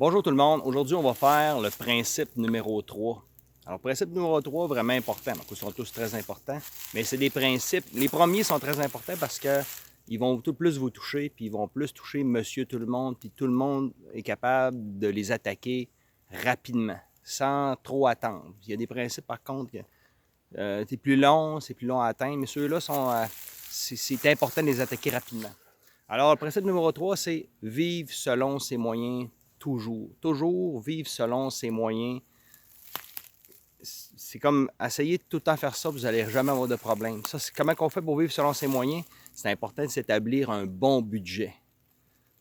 Bonjour tout le monde. Aujourd'hui, on va faire le principe numéro 3. Alors, principe numéro 3, vraiment important. Donc, ils sont tous très importants, mais c'est des principes. Les premiers sont très importants parce qu'ils vont tout plus vous toucher, puis ils vont plus toucher monsieur tout le monde, puis tout le monde est capable de les attaquer rapidement, sans trop attendre. Il y a des principes, par contre, que c'est plus long à atteindre, mais ceux-là c'est important de les attaquer rapidement. Alors, le principe numéro 3, c'est vivre selon ses moyens toujours. Toujours vivre selon ses moyens. C'est comme essayer de tout le temps faire ça, vous n'allez jamais avoir de problème. Ça, c'est comment on fait pour vivre selon ses moyens? C'est important de s'établir un bon budget.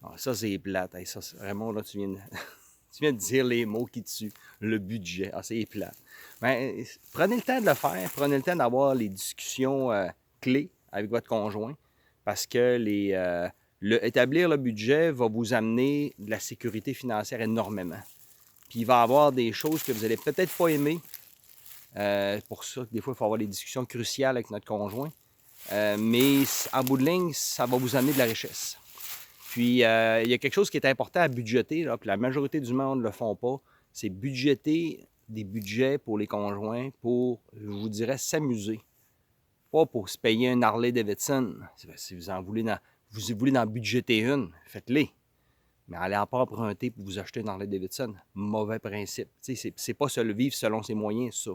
Alors, ça, c'est plate. Ça, vraiment, là, tu viens de dire les mots qui tuent. Le budget. Ah, c'est plate. Ben, prenez le temps de le faire. Prenez le temps d'avoir les discussions clés avec votre conjoint parce que établir le budget va vous amener de la sécurité financière énormément. Puis il va y avoir des choses que vous n'allez peut-être pas aimer. Pour ça, des fois, il faut avoir des discussions cruciales avec notre conjoint. Mais en bout de ligne, ça va vous amener de la richesse. Puis, il y a quelque chose qui est important à budgéter, là, puis la majorité du monde ne le font pas, c'est budgéter des budgets pour les conjoints pour, je vous dirais, s'amuser. Pas pour se payer un Harley Davidson. Si vous voulez en budgéter une, faites-les. Mais allez pas emprunter pour vous acheter une Harley Davidson. Mauvais principe. C'est pas se le vivre selon ses moyens, ça.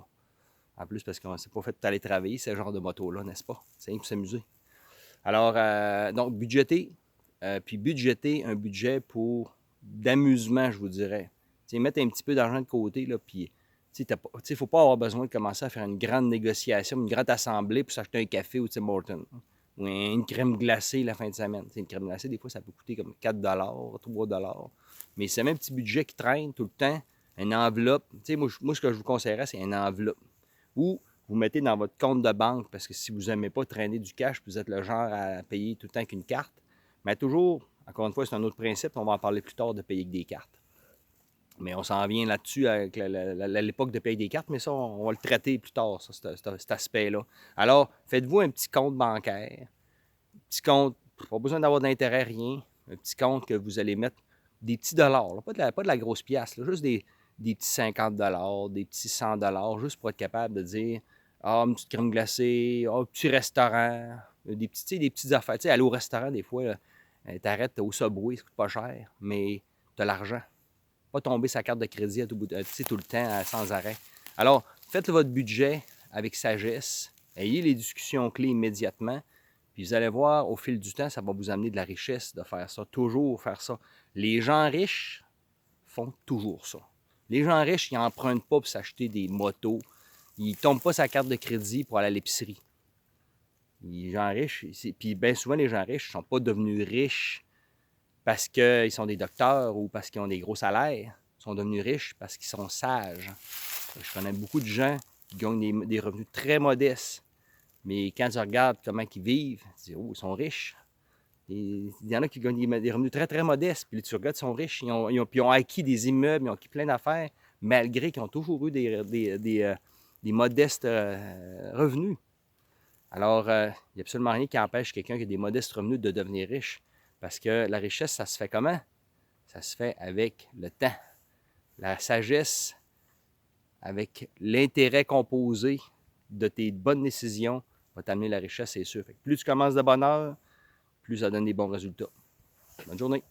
En plus, parce que c'est pas fait d'aller travailler, ce genre de moto-là, n'est-ce pas? C'est rien pour s'amuser. Alors, donc, puis budgéter un budget pour d'amusement, je vous dirais. T'sais, mettre un petit peu d'argent de côté, là, puis il ne faut pas avoir besoin de commencer à faire une grande négociation, une grande assemblée pour s'acheter un café au Tim Hortons. Ou une crème glacée la fin de semaine. T'sais, une crème glacée, des fois, ça peut coûter comme 4 $, 3 $. Mais c'est même un petit budget qui traîne tout le temps, une enveloppe. Moi, ce que je vous conseillerais, c'est une enveloppe. Ou vous mettez dans votre compte de banque, parce que si vous n'aimez pas traîner du cash, vous êtes le genre à payer tout le temps qu'une carte, mais toujours, encore une fois, c'est un autre principe, on va en parler plus tard de payer avec des cartes. Mais on s'en vient là-dessus avec l'époque de payer des cartes, mais ça, on va le traiter plus tard, ça, cet aspect-là. Alors, faites-vous un petit compte bancaire, un petit compte, pas besoin d'avoir d'intérêt, rien, un petit compte que vous allez mettre des petits dollars, là, pas de la grosse pièce, là, juste des petits 50 $, des petits 100 $, juste pour être capable de dire ah, une petite crème glacée, ah, un petit restaurant, des petites affaires. Tu sais, aller au restaurant, des fois, t'arrêtes au Subway, ça coûte pas cher, mais tu as l'argent. Pas tomber sa carte de crédit tout le temps, sans arrêt. Alors, faites votre budget avec sagesse. Ayez les discussions clés immédiatement. Puis vous allez voir, au fil du temps, ça va vous amener de la richesse de faire ça. Toujours faire ça. Les gens riches font toujours ça. Les gens riches, ils n'empruntent pas pour s'acheter des motos. Ils ne tombent pas sa carte de crédit pour aller à l'épicerie. Les gens riches, puis bien souvent, les gens riches ne sont pas devenus riches parce qu'ils sont des docteurs ou parce qu'ils ont des gros salaires. Ils sont devenus riches parce qu'ils sont sages. Je connais beaucoup de gens qui gagnent des revenus très modestes. Mais quand tu regardes comment ils vivent, tu dis, oh, ils sont riches. Il y en a qui gagnent des revenus très, très modestes. Puis tu regardes, ils sont riches. Ils ont acquis des immeubles, ils ont acquis plein d'affaires, malgré qu'ils ont toujours eu des modestes revenus. Alors, il n'y a absolument rien qui empêche quelqu'un qui a des modestes revenus de devenir riche. Parce que la richesse, ça se fait comment? Ça se fait avec le temps. La sagesse, avec l'intérêt composé de tes bonnes décisions, va t'amener la richesse, c'est sûr. Fait que plus tu commences de bonne heure, plus ça donne des bons résultats. Bonne journée.